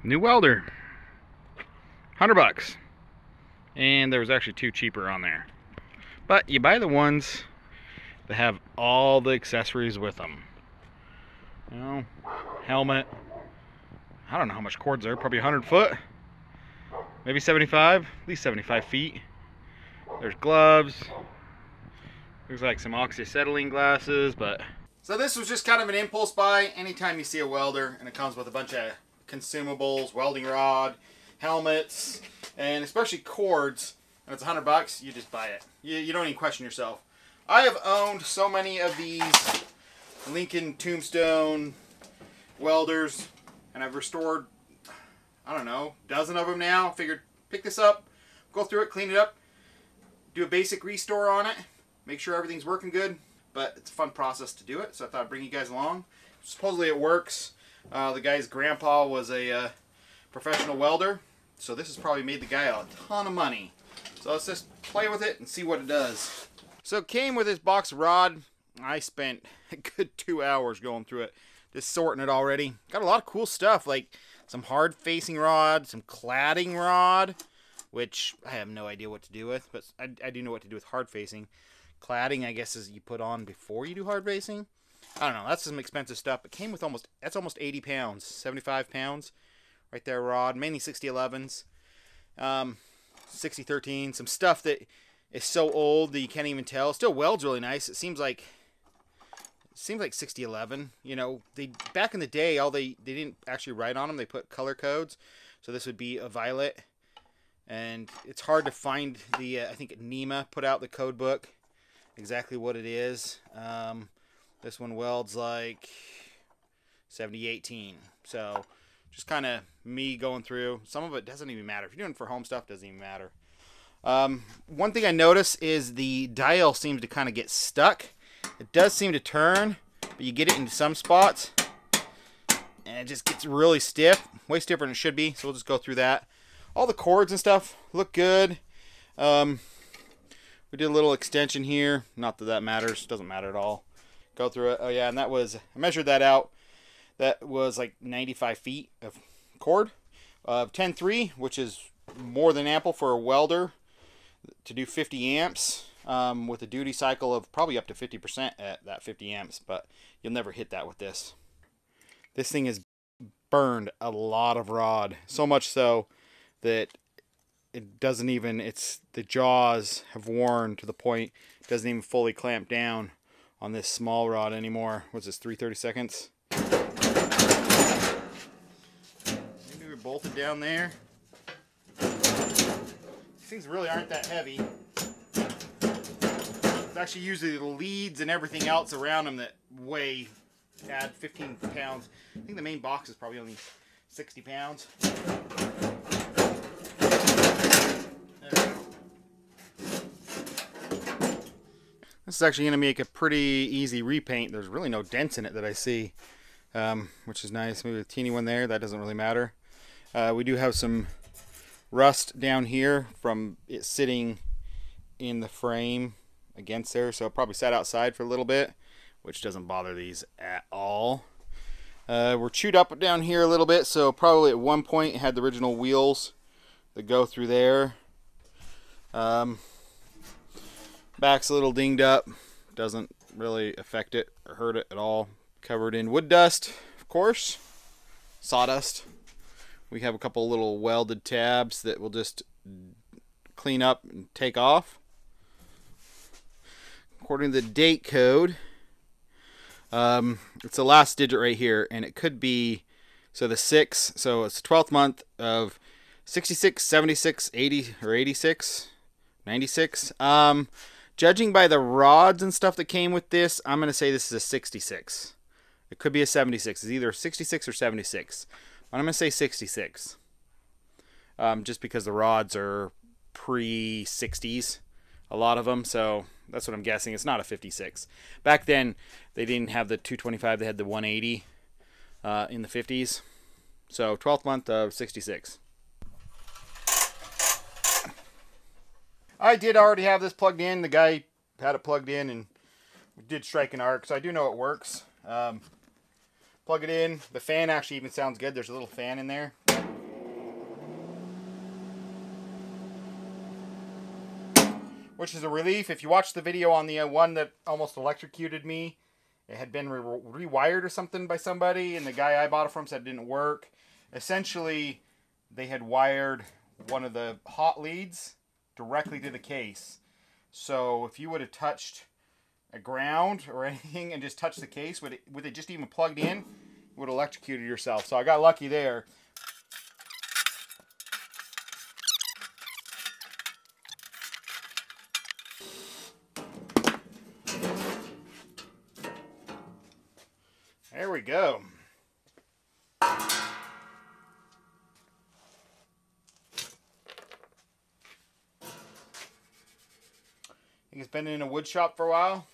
New welder, $100, and there was actually two cheaper on there. But you buy the ones that have all the accessories with them. You know, helmet. I don't know how much cords there. Probably 100 foot, maybe 75, at least 75 feet. There's gloves. There's like some oxyacetylene glasses, but. So this was just kind of an impulse buy. Anytime you see a welder and it comes with a bunch of consumables, welding rod, helmets, and especially cords, and it's $100, you just buy it. You don't even question yourself. I have owned so many of these Lincoln Tombstone welders, and I've restored, I don't know, a dozen of them now. Figured pick this up, go through it, clean it up, do a basic restore on it, make sure everything's working good. But it's a fun process to do it, so I thought I'd bring you guys along. Supposedly it works. The guy's grandpa was a professional welder, so this has probably made the guy a ton of money. So let's just play with it and see what it does. So it came with this box of rod. I spent a good 2 hours going through it, just sorting it already. Got a lot of cool stuff, like some hard facing rod, some cladding rod, which I have no idea what to do with, but I do know what to do with hard facing. Cladding, I guess, is you put on before you do hard facing. I don't know. That's some expensive stuff. It came with almost 80 pounds, 75 pounds, right there. Rod, mainly 6011s, 6013. Some stuff that is so old that you can't even tell. Still welds really nice. It seems like 6011. You know, they back in the day, they didn't actually write on them. They put color codes. So this would be a violet, and it's hard to find the. I think NEMA put out the code book. Exactly what it is. This one welds like 7018. So just kind of me going through. Some of it doesn't even matter. If you're doing it for home stuff, it doesn't even matter. One thing I notice is the dial seems to kind of get stuck. It does seem to turn, but you get it into some spots, and it just gets really stiff. Way stiffer than it should be. So we'll just go through that. All the cords and stuff look good. We did a little extension here. Not that that matters. Doesn't matter at all. Go through it. Oh yeah, and that was, I measured that out. That was like 95 feet of cord. 10.3, which is more than ample for a welder to do 50 amps with a duty cycle of probably up to 50% at that 50 amps. But you'll never hit that with this. This thing has burned a lot of rod. So much so that it doesn't even, the jaws have worn to the point it doesn't even fully clamp down on this small rod anymore. What's this, 3/32? Maybe we're bolted down there. These things really aren't that heavy. It's actually usually the leads and everything else around them that add 15 pounds. I think the main box is probably only 60 pounds. This is actually going to make a pretty easy repaint. There's really no dents in it that I see, which is nice. Maybe a teeny one there. That doesn't really matter. We do have some rust down here from it sitting in the frame against there. So it probably sat outside for a little bit, which doesn't bother these at all. We're chewed up down here a little bit. So probably at one point it had the original wheels that go through there. Back's a little dinged up. Doesn't really affect it or hurt it at all. Covered in wood dust, of course. Sawdust. We have a couple little welded tabs that we'll just clean up and take off. According to the date code, it's the last digit right here, and it could be, so the 6, so it's the 12th month of 66, 76, 80, or 86, 96. Judging by the rods and stuff that came with this, I'm going to say this is a 66. It could be a 76. It's either 66 or 76. But I'm going to say 66. Just because the rods are pre-60s, a lot of them. So that's what I'm guessing. It's not a 56. Back then, they didn't have the 225. They had the 180 in the 50s. So 12th month of 66. I did already have this plugged in. The guy had it plugged in and did strike an arc, so I do know it works. Plug it in. The fan actually even sounds good. There's a little fan in there. which is a relief. If you watch the video on the one that almost electrocuted me, it had been rewired or something by somebody, and the guy I bought it from said it didn't work. Essentially, they had wired one of the hot leads directly to the case. So if you would have touched a ground or anything and just touched the case, with it just even plugged in, you would have electrocuted yourself. So I got lucky there. There we go. I think it's been in a wood shop for a while.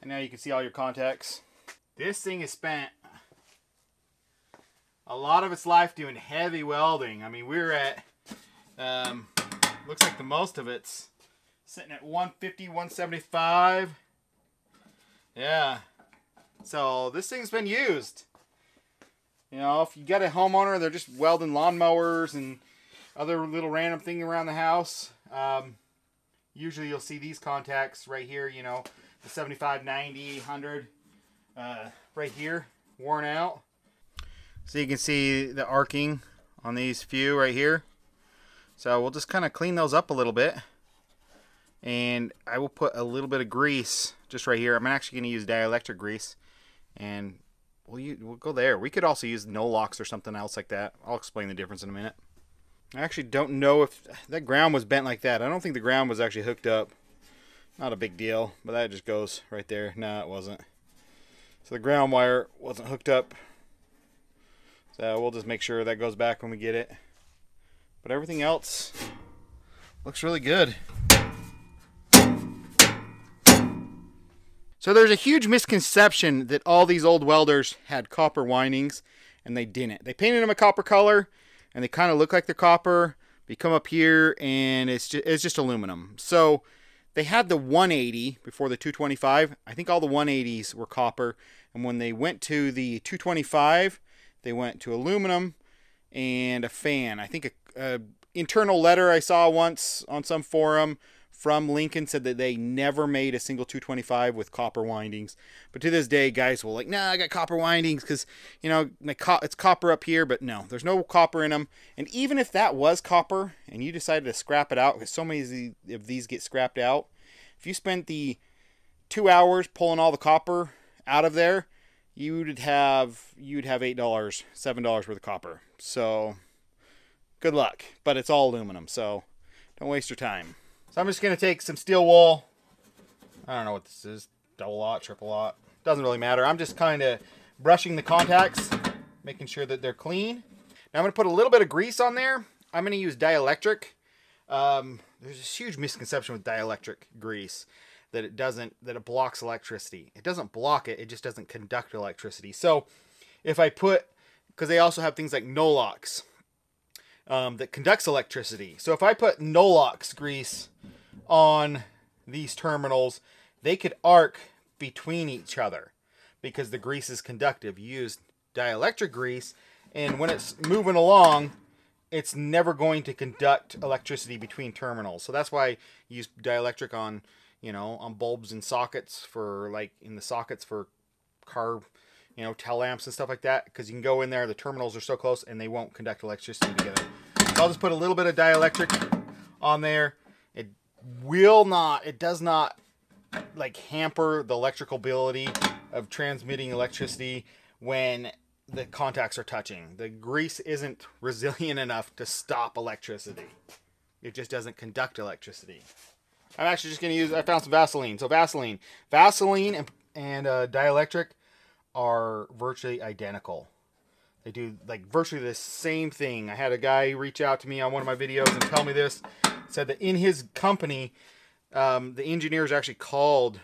And now you can see all your contacts. This thing has spent a lot of its life doing heavy welding. I mean, we're at, looks like the most of it's sitting at 150, 175. Yeah. So this thing's been used. You know, if you got a homeowner, they're just welding lawnmowers and other little random thing around the house. Usually you'll see these contacts right here, you know, the 75, 90, 100, right here, worn out. So you can see the arcing on these few right here. So we'll just kind of clean those up a little bit. And I will put a little bit of grease just right here. I'm actually going to use dielectric grease. And we'll go there. We could also use no-locks or something else like that. I'll explain the difference in a minute. I actually don't know if that ground was bent like that. I don't think the ground was actually hooked up. Not a big deal, but that just goes right there. No, it wasn't. So the ground wire wasn't hooked up. So we'll just make sure that goes back when we get it. But everything else looks really good. So there's a huge misconception that all these old welders had copper windings, and they didn't. They painted them a copper color, and they kind of look like they're copper. But you come up here, and it's just aluminum. So they had the 180 before the 225. I think all the 180s were copper, and when they went to the 225, they went to aluminum and a fan. I think a internal letter I saw once on some forum from Lincoln said that they never made a single 225 with copper windings. But to this day, guys will like, nah, I got copper windings because, you know, it's copper up here. But no, there's no copper in them. And even if that was copper and you decided to scrap it out, because so many of these get scrapped out, if you spent the 2 hours pulling all the copper out of there, you'd have $8, $7 worth of copper. So good luck. But it's all aluminum, so don't waste your time. So I'm just going to take some steel wool. I don't know what this is. Double aught, triple aught. Doesn't really matter. I'm just kind of brushing the contacts, making sure that they're clean. Now I'm going to put a little bit of grease on there. I'm going to use dielectric. There's this huge misconception with dielectric grease that it blocks electricity. It doesn't block it. It just doesn't conduct electricity. So if I put, because they also have things like no-locks that conducts electricity. So if I put no-locks grease on these terminals, they could arc between each other because the grease is conductive. You use dielectric grease, and when it's moving along, it's never going to conduct electricity between terminals. So that's why you use dielectric on, you know, on bulbs and sockets for, like, in the sockets for car, you know, tail lamps and stuff like that, because you can go in there, the terminals are so close, and they won't conduct electricity together. So I'll just put a little bit of dielectric on there. It does not, like, hamper the electrical ability of transmitting electricity when the contacts are touching. The grease isn't resilient enough to stop electricity. It just doesn't conduct electricity. I'm actually just going to use, I found some Vaseline. So Vaseline and dielectric are virtually identical. They do like virtually the same thing. I had a guy reach out to me on one of my videos and tell me this. Said that in his company, the engineers actually called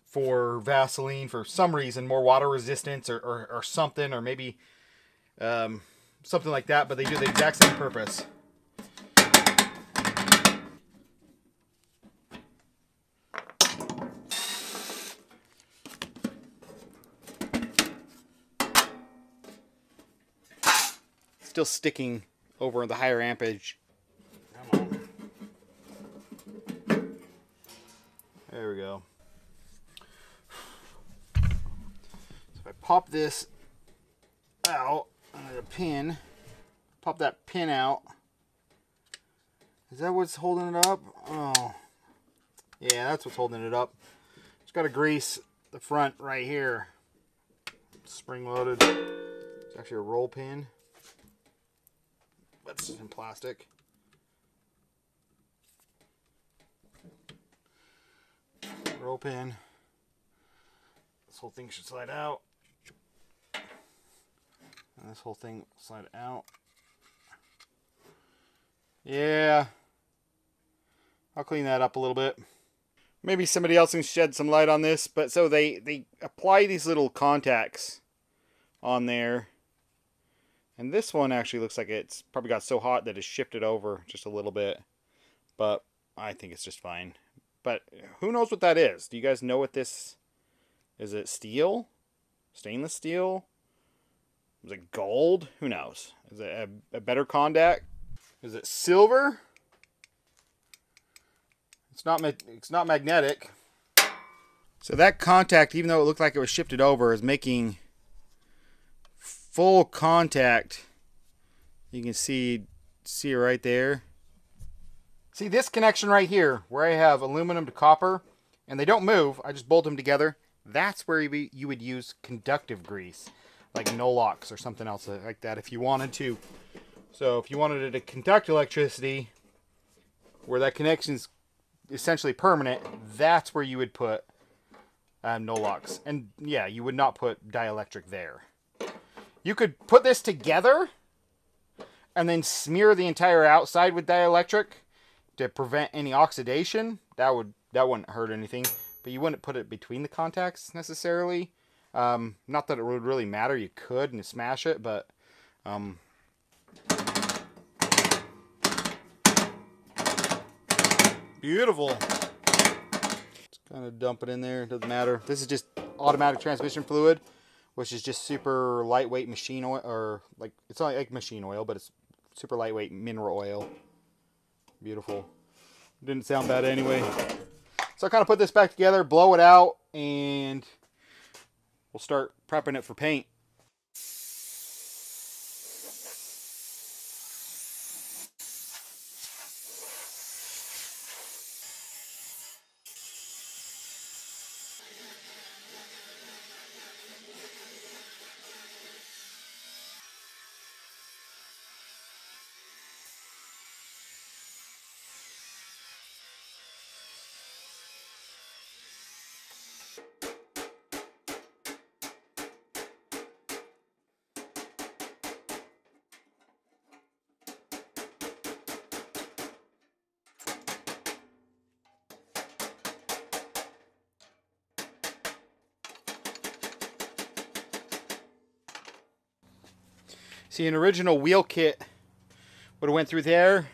for Vaseline for some reason, more water resistance or something, or maybe something like that, but they do the exact same purpose. still sticking over the higher ampage. Come on. There we go. So if I pop this out, a pin, pop that pin out. Is that what's holding it up? Oh, yeah, that's what's holding it up. Just got to grease the front right here. Spring loaded. It's actually a roll pin, but it's in plastic. Roll pin. This whole thing should slide out. And this whole thing slide out. Yeah. I'll clean that up a little bit. Maybe somebody else can shed some light on this, but so they apply these little contacts on there. And this one actually looks like it's probably got so hot that it's shifted over just a little bit. But I think it's just fine. But who knows what that is? Do you guys know what this is? It steel? Stainless steel? Is it gold? Who knows? Is it a better contact? Is it silver? It's not magnetic. So that contact, even though it looked like it was shifted over, is making full contact. You can see it right there. See this connection right here, where I have aluminum to copper, and they don't move. I just bolt them together. That's where you would use conductive grease, like Nolox or something else like that, if you wanted to. So if you wanted it to conduct electricity, where that connection's essentially permanent, that's where you would put Nolox. And yeah, you would not put dielectric there. You could put this together and then smear the entire outside with dielectric to prevent any oxidation. That wouldn't hurt anything, but you wouldn't put it between the contacts necessarily. Not that it would really matter. You could and smash it, but beautiful. Just kind of dump it in there. Doesn't matter. This is just automatic transmission fluid, which is just super lightweight machine oil, or like it's not like machine oil, but it's super lightweight mineral oil. Beautiful. Didn't sound bad anyway. So I kind of put this back together, blow it out, and we'll start prepping it for paint. See, an original wheel kit would have went through there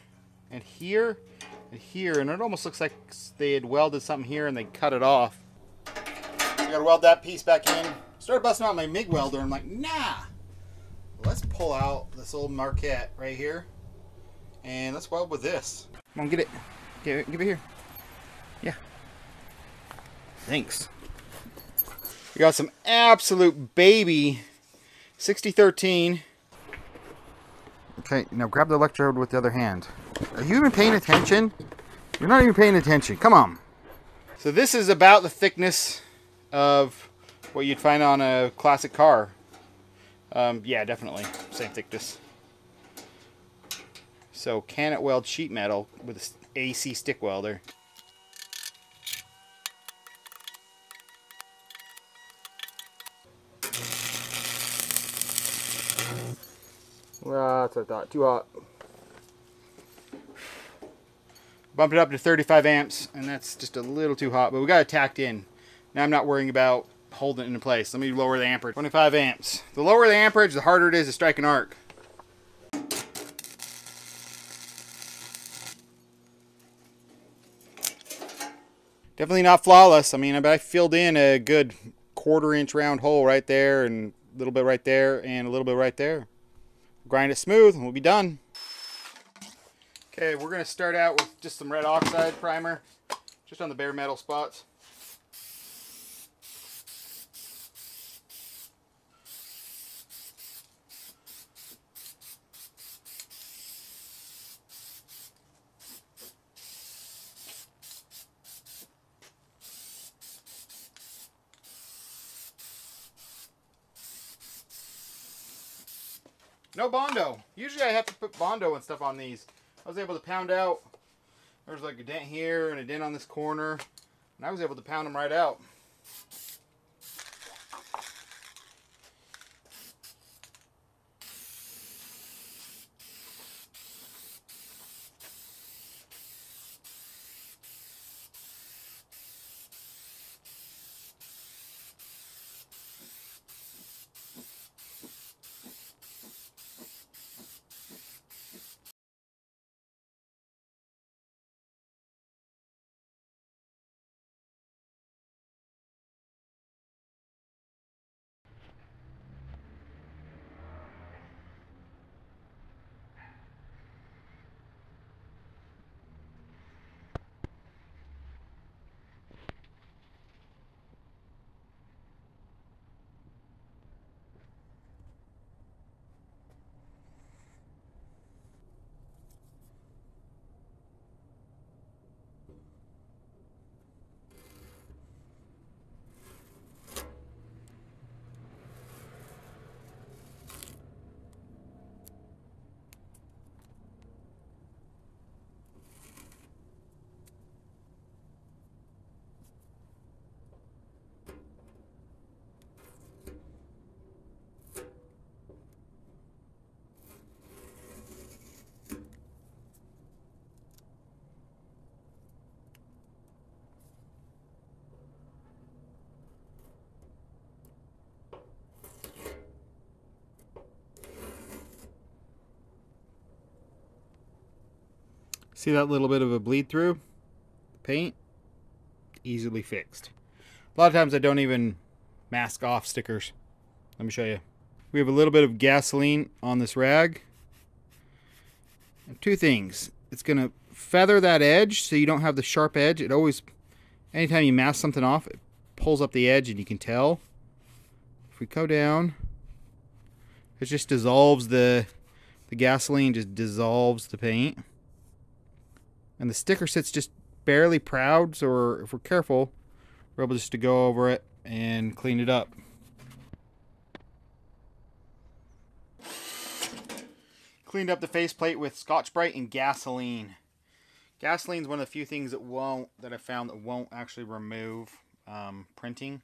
and here and here, and it almost looks like they had welded something here and they cut it off. I gotta weld that piece back in. Started busting out my MIG welder. I'm like, nah, let's pull out this old Marquette right here and let's weld with this. Come on, get it. Give it here. Yeah. Thanks. We got some absolute baby 6013. Okay, now grab the electrode with the other hand. Are you even paying attention? You're not even paying attention. Come on. So this is about the thickness of what you'd find on a classic car. Yeah, definitely. Same thickness. So can it weld sheet metal with an AC stick welder? That's what I thought. Too hot. Bumped it up to 35 amps, and that's just a little too hot, but we got it tacked in. Now I'm not worrying about holding it into place. Let me lower the amperage. 25 amps. The lower the amperage, the harder it is to strike an arc. Definitely not flawless. I mean, I filled in a good 1/4 inch round hole right there, and a little bit right there, and a little bit right there. Grind it smooth and we'll be done. Okay, we're going to start out with just some red oxide primer, just on the bare metal spots. No Bondo. Usually I have to put Bondo and stuff on these. I was able to pound out. There's like a dent here and a dent on this corner. And I was able to pound them right out. See that little bit of a bleed through? Paint? Easily fixed. A lot of times I don't even mask off stickers. Let me show you. We have a little bit of gasoline on this rag. And two things. It's going to feather that edge so you don't have the sharp edge. It always, anytime you mask something off, it pulls up the edge and you can tell. If we go down, it just dissolves the gasoline, just dissolves the paint. And the sticker sits just barely proud, so if we're careful, we're able just to go over it and clean it up. Cleaned up the faceplate with Scotch-Brite and gasoline. Gasoline's one of the few things that I found that won't actually remove printing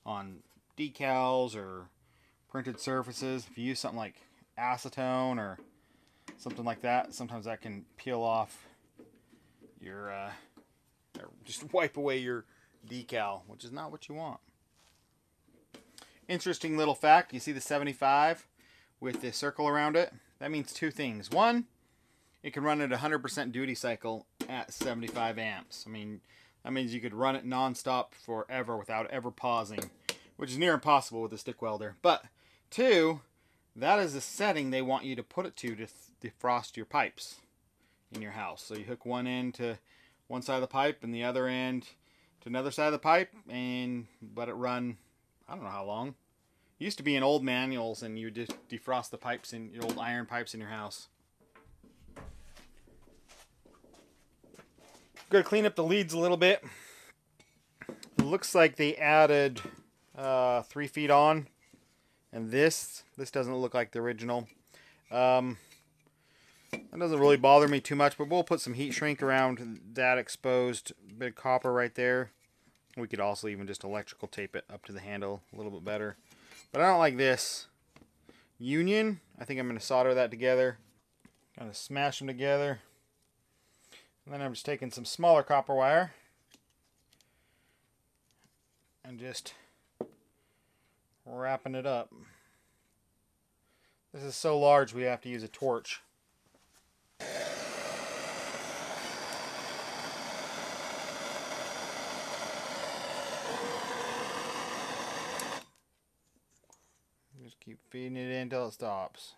on decals or printed surfaces. If you use something like acetone or something like that, sometimes that can peel off your just wipe away your decal, which is not what you want. Interesting little fact, you see the 75 with the circle around it? That means two things. One, it can run at 100% duty cycle at 75 amps. I mean, that means you could run it non-stop forever without ever pausing, which is near impossible with a stick welder. But two, that is the setting they want you to put it to defrost your pipes in your house. So you hook one end to one side of the pipe and the other end to another side of the pipe and let it run, I don't know how long. It used to be in old manuals and you just defrost the pipes in your old iron pipes in your house. Going to clean up the leads a little bit. It looks like they added 3 feet on, and this doesn't look like the original. That doesn't really bother me too much, but we'll put some heat shrink around that exposed bit of copper right there. We could also even just electrical tape it up to the handle a little bit better. But I don't like this union. I think I'm going to solder that together. Kind of smash them together. And then I'm just taking some smaller copper wire and just wrapping it up. This is so large we have to use a torch. Just keep feeding it in until it stops.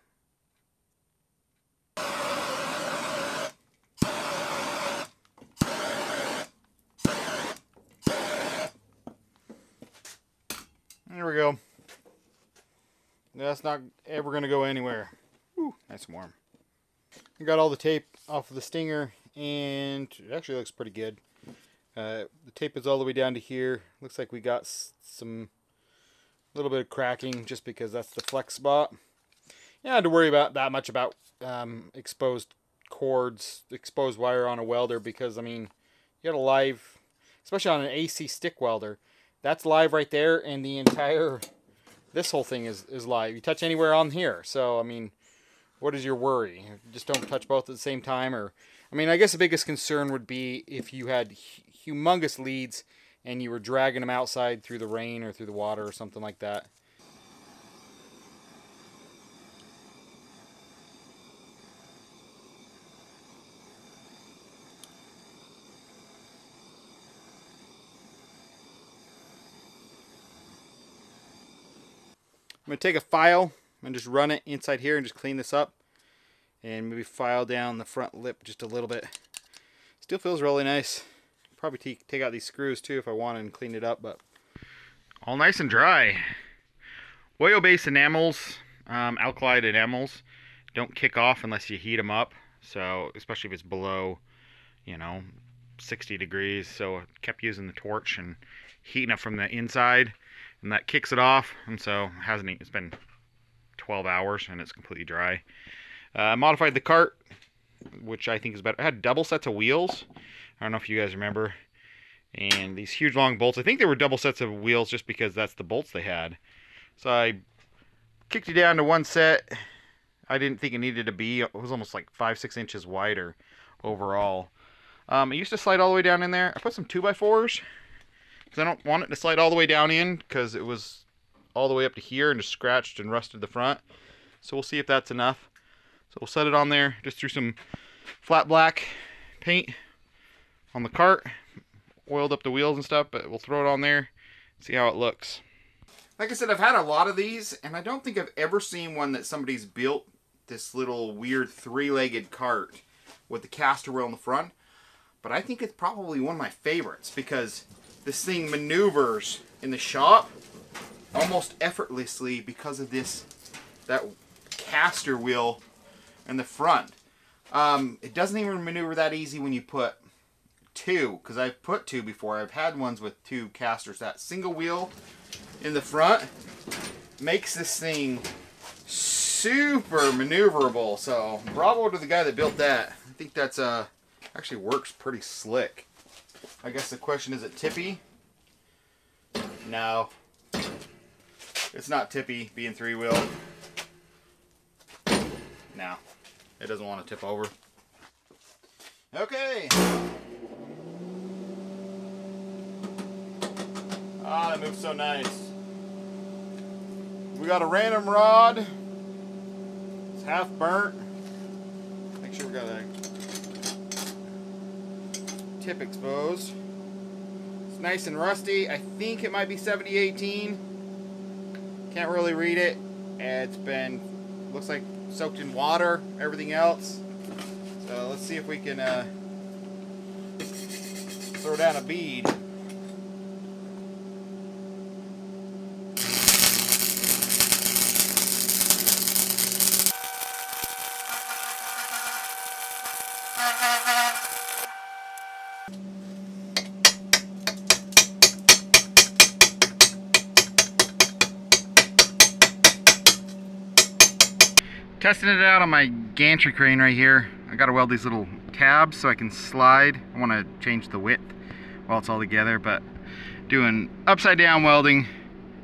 That's not ever going to go anywhere. Whew, nice and warm. I got all the tape off of the stinger, and it actually looks pretty good. The tape is all the way down to here. Looks like we got some little bit of cracking just because that's the flex spot. You don't have to worry about that much about exposed cords, exposed wire on a welder, because I mean, you got a live, especially on an AC stick welder, that's live right there, and the entire, this whole thing is live. You touch anywhere on here, so I mean, what is your worry? Just don't touch both at the same time. Or, I mean, I guess the biggest concern would be if you had humongous leads and you were dragging them outside through the rain or through the water or something like that. I'm going to take a file and just run it inside here and just clean this up. And maybe file down the front lip just a little bit. Still feels really nice. Probably take out these screws too if I wanted and clean it up, but all nice and dry. Oil-based enamels, alkali enamels, don't kick off unless you heat them up. So especially if it's below, you know, 60 degrees. So I kept using the torch and heating it from the inside, and that kicks it off. And so it's been 12 hours and it's completely dry. I modified the cart, which I think is better. I had double sets of wheels. I don't know if you guys remember. And these huge long bolts. I think they were double sets of wheels just because that's the bolts they had. So I kicked it down to one set. I didn't think it needed to be. It was almost like 5-6 inches wider overall. It used to slide all the way down in there. I put some 2x4s because I don't want it to slide all the way down in because it was all the way up to here and just scratched and rusted the front. So we'll see if that's enough. So we'll set it on there, just threw some flat black paint on the cart, oiled up the wheels and stuff, but we'll throw it on there, see how it looks. Like I said, I've had a lot of these, and I don't think I've ever seen one that somebody's built this little weird 3-legged cart with the caster wheel in the front. But I think it's probably one of my favorites because this thing maneuvers in the shop almost effortlessly because of that caster wheel in the front. It doesn't even maneuver that easy when you put two, because I've put two before. I've had ones with two casters. That single wheel in the front makes this thing super maneuverable. So bravo to the guy that built that. I think that's actually works pretty slick. I guess the question, is it tippy? No, it's not tippy being 3-wheel. No, it doesn't want to tip over. Okay. Ah, that moves so nice. We got a random rod. It's half burnt. Make sure we got a tip exposed. It's nice and rusty. I think it might be 7018. Can't really read it. It's been, looks like soaked in water, everything else. So let's see if we can throw down a bead. Testing it out on my gantry crane right here. I gotta weld these little tabs so I can slide. I want to change the width while it's all together, but doing upside down welding,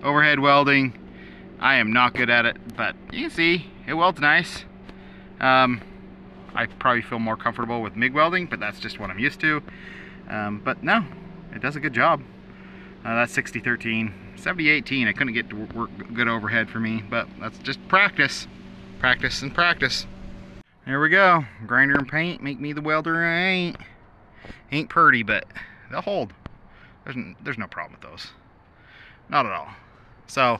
overhead welding, I am not good at it, but you can see it welds nice. I probably feel more comfortable with MIG welding, but that's just what I'm used to. But no, it does a good job. That's 6013. 7018, I couldn't get to work good overhead for me, but that's just practice. Practice and practice. There we go. Grinder and paint make me the welder I ain't purty, but they'll hold. There's no problem with those. Not at all. So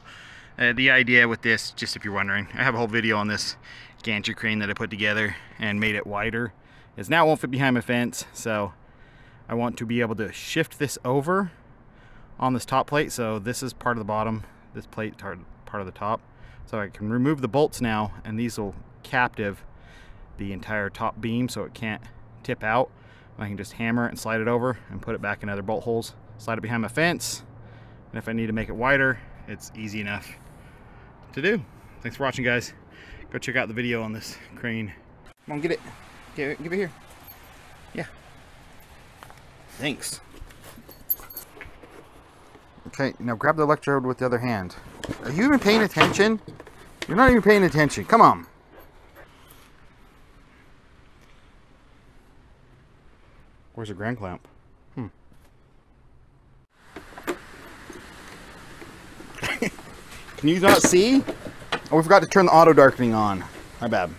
the idea with this, just if you're wondering, I have a whole video on this gantry crane that I put together and made it wider, is now it won't fit behind my fence, so I want to be able to shift this over on this top plate. So this is part of the bottom, this plate part of the top. So I can remove the bolts now, and these will captive the entire top beam so it can't tip out. I can just hammer it and slide it over and put it back in other bolt holes, slide it behind my fence, and if I need to make it wider, it's easy enough to do. Thanks for watching, guys. Go check out the video on this crane. Come on, get it. Give it here. Yeah. Thanks. Okay, now grab the electrode with the other hand. Are you even paying attention? You're not even paying attention. Come on. Where's the ground clamp? Can you not see? Oh, we forgot to turn the auto darkening on. My bad.